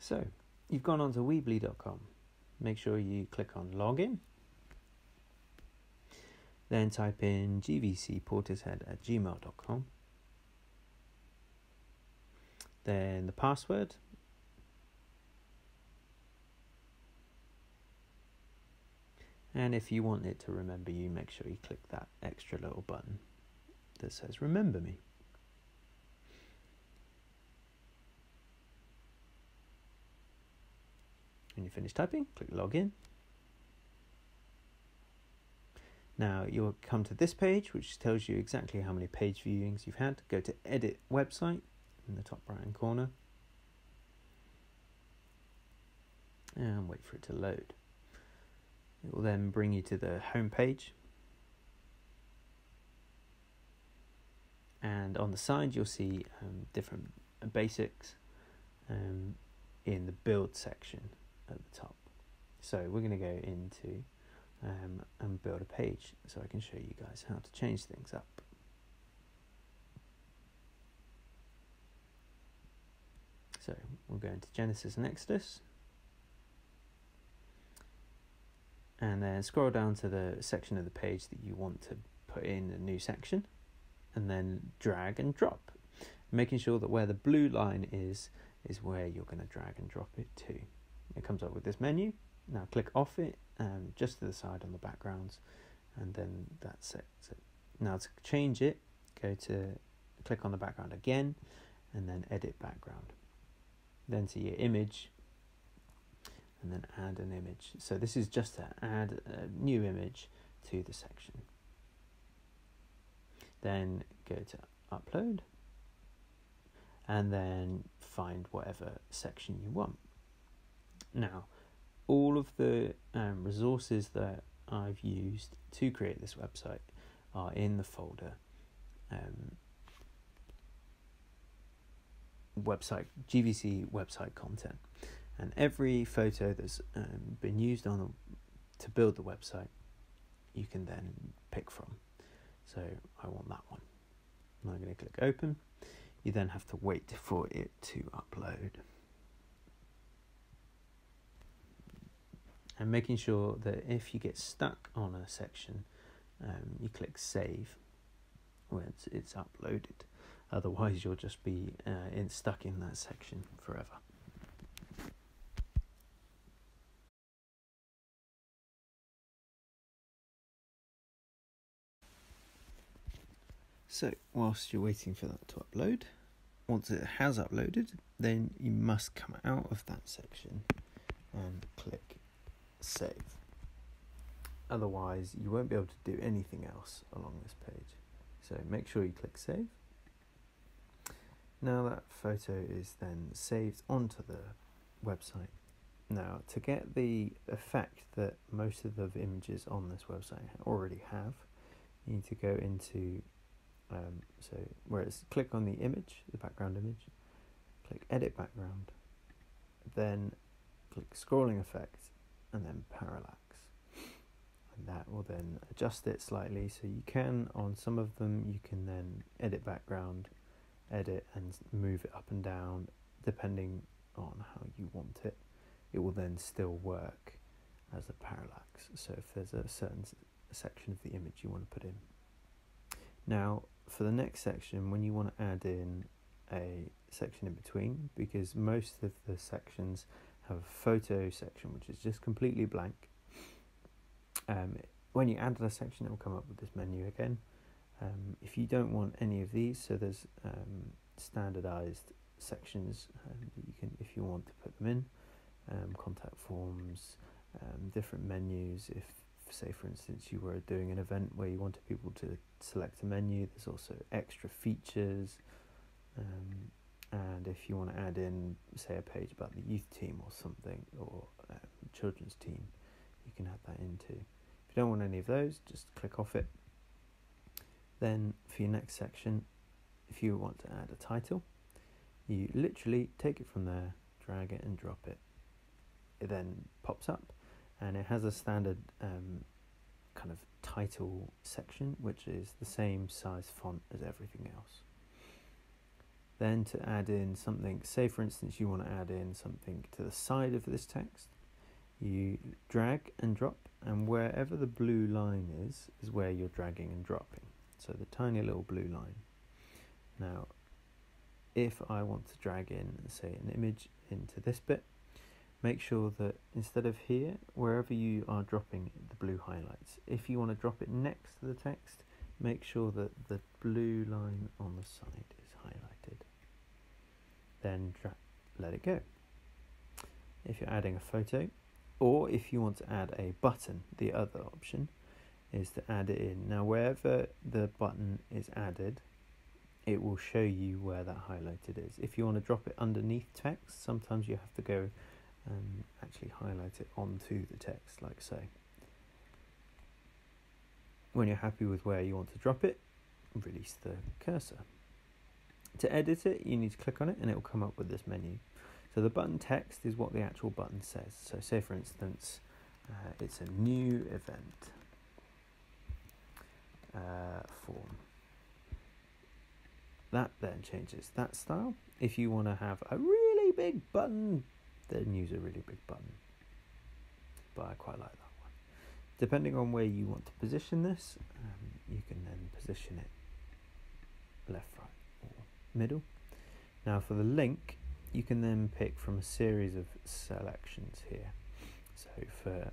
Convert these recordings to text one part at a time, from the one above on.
So, you've gone onto Weebly.com. Make sure you click on login. Then type in gvcportishead@gmail.com. Then the password. And if you want it to remember you, make sure you click that extra little button that says remember me. When you finish typing, click login. Now you'll come to this page, which tells you exactly how many page viewings you've had. Go to edit website in the top right hand corner and wait for it to load. It will then bring you to the home page, and on the side you'll see different basics in the build section at the top. So we're going to go into and build a page so I can show you guys how to change things up. So we'll go into Genesis and Exodus, and then scroll down to the section of the page that you want to put in a new section, and then drag and drop, making sure that where the blue line is where you're going to drag and drop it to. It comes up with this menu. Now click off it just to the side on the backgrounds, and then that's it. Now to change it, click on the background again, and then edit background. Then to your image, and then add an image. So this is just to add a new image to the section. Then go to upload, and then find whatever section you want. Now, all of the resources that I've used to create this website are in the folder GVC website content, and every photo that's been used to build the website you can then pick from. So I want that one. I'm going to click open. You then have to wait for it to upload, and making sure that if you get stuck on a section, you click save when it's uploaded. Otherwise you'll just be stuck in that section forever. So whilst you're waiting for that to upload, once it has uploaded, then you must come out of that section and click save. Otherwise you won't be able to do anything else along this page. So make sure you click save. Now that photo is then saved onto the website. Now to get the effect that most of the images on this website already have, you need to go into click on the image, the background image, click edit background, then click scrolling effect, and then parallax, and that will then adjust it slightly. So you can, on some of them, you can then edit background, edit and move it up and down depending on how you want it. It will then still work as a parallax. So if there's a certain section of the image you want to put in. Now for the next section, when you want to add in a section in between, because most of the sections have a photo section which is just completely blank. When you add a section, it will come up with this menu again. If you don't want any of these, so there's standardized sections that you can, if you want to put them in, contact forms, different menus. If, say for instance, you were doing an event where you wanted people to select a menu, there's also extra features, and if you want to add in, say, a page about the youth team or something, or children's team, you can add that in too. If you don't want any of those, just click off it. Then for your next section, if you want to add a title, you literally take it from there, drag it and drop it. It then pops up, and it has a standard kind of title section, which is the same size font as everything else. Then to add in something, say for instance you want to add in something to the side of this text, you drag and drop, and wherever the blue line is where you're dragging and dropping. So the tiny little blue line. Now, if I want to drag in, say, an image into this bit, make sure that instead of here, wherever you are dropping the blue highlights, if you want to drop it next to the text, make sure that the blue line on the side is highlighted. Then let it go. If you're adding a photo, or if you want to add a button, the other option is to add it in. Now, wherever the button is added, it will show you where that highlighted is. If you want to drop it underneath text, sometimes you have to go and actually highlight it onto the text, like so. When you're happy with where you want to drop it, release the cursor. To edit it, you need to click on it and it will come up with this menu. So the button text is what the actual button says. So say for instance, it's a new event form. That then changes that style. If you want to have a really big button, then use a really big button. But I quite like that one. Depending on where you want to position this, you can then position it left, right, or middle. Now for the link, you can then pick from a series of selections here. So for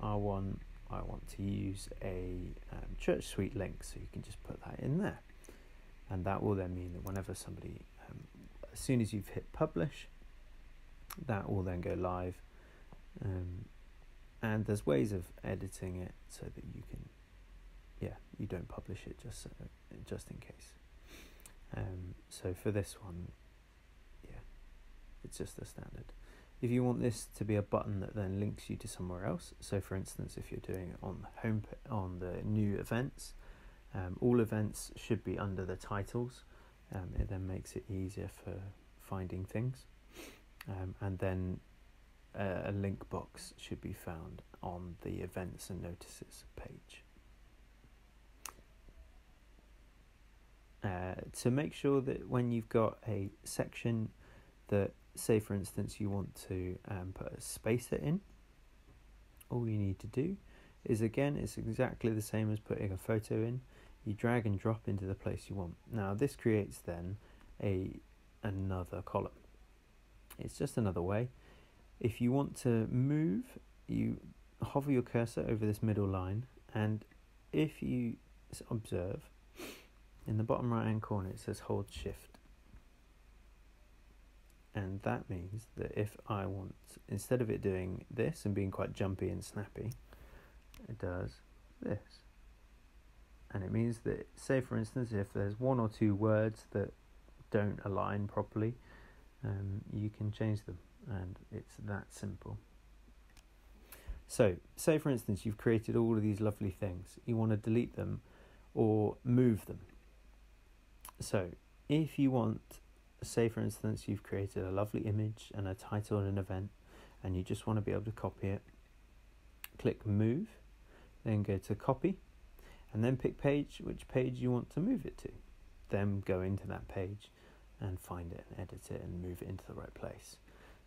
R1, I want to use a church suite link, so you can just put that in there. And that will then mean that whenever somebody, as soon as you've hit publish, that will then go live. And there's ways of editing it so that you can, you don't publish it just in case. So for this one, it's just the standard. If you want this to be a button that then links you to somewhere else, so for instance, if you're doing it on the home on the new events, all events should be under the titles. It then makes it easier for finding things, and then a link box should be found on the events and notices page. To make sure that when you've got a section that, say for instance, you want to put a spacer in, all you need to do is, again, it's exactly the same as putting a photo in. You drag and drop into the place you want. Now this creates then another column. It's just another way. If you want to move, you hover your cursor over this middle line, and if you observe, in the bottom right hand corner it says hold shift. And that means that if I want, instead of it doing this and being quite jumpy and snappy, it does this. And it means that, say for instance, if there's one or two words that don't align properly, you can change them, and it's that simple. So, say for instance, you've created all of these lovely things. You want to delete them or move them. So, if you want, say for instance, you've created a lovely image and a title and an event, and you just want to be able to copy it, click move, then go to copy, and then pick which page you want to move it to. Then go into that page and find it and edit it and move it into the right place.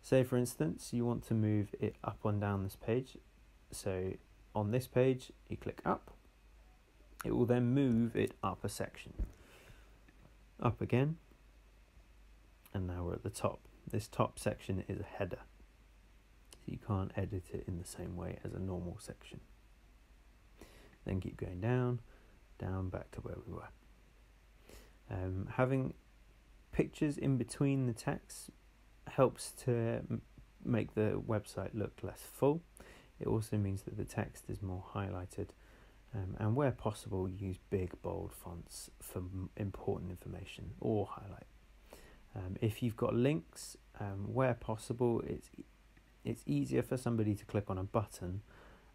Say for instance, you want to move it up and down this page. So on this page, you click up. It will then move it up a section. Up again. And now we're at the top. This top section is a header. So you can't edit it in the same way as a normal section. Then keep going down back to where we were. Having pictures in between the text helps to make the website look less full. It also means that the text is more highlighted, and where possible, use big bold fonts for important information or highlight. If you've got links, where possible, it's easier for somebody to click on a button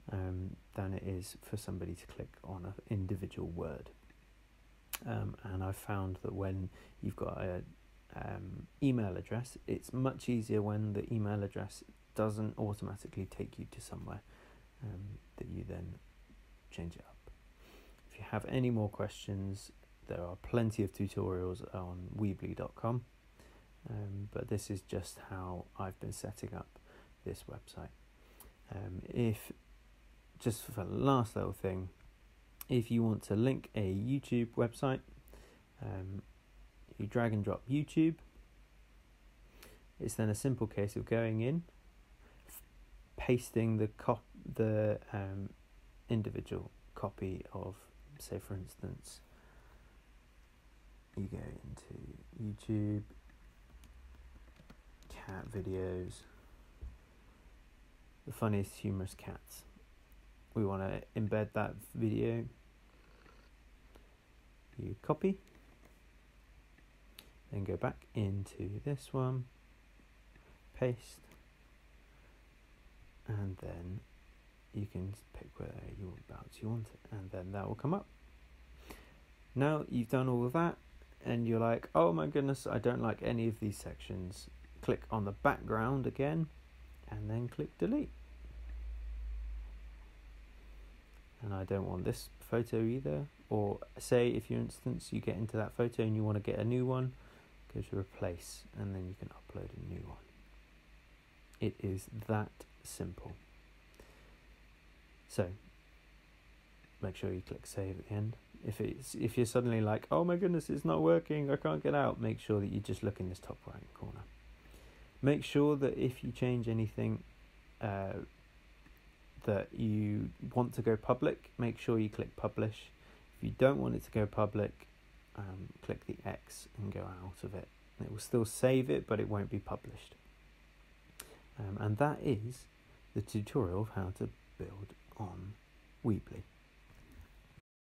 than it is for somebody to click on an individual word. And I've found that when you've got a email address, it's much easier when the email address doesn't automatically take you to somewhere, that you then change it up. If you have any more questions, there are plenty of tutorials on Weebly.com, but this is just how I've been setting up this website. If just for the last little thing, if you want to link a YouTube website, you drag and drop YouTube. It's then a simple case of going in, pasting the individual copy of, say for instance, you go into YouTube, cat videos, the funniest humorous cats. We want to embed that video. You copy, then go back into this one, paste, and then you can pick whereabouts you want it, and then that will come up. Now you've done all of that, and you're like, oh my goodness, I don't like any of these sections. Click on the background again, and then click delete. And I don't want this photo either. Or say, if for instance you get into that photo and you want to get a new one, go to replace, and then you can upload a new one. It is that simple. So make sure you click save at the end. If you're suddenly like, oh my goodness, it's not working, I can't get out, make sure that you just look in this top right corner. Make sure that if you change anything that you want to go public, make sure you click publish. If you don't want it to go public, click the X and go out of it. It will still save it, but it won't be published. And that is the tutorial of how to build on Weebly.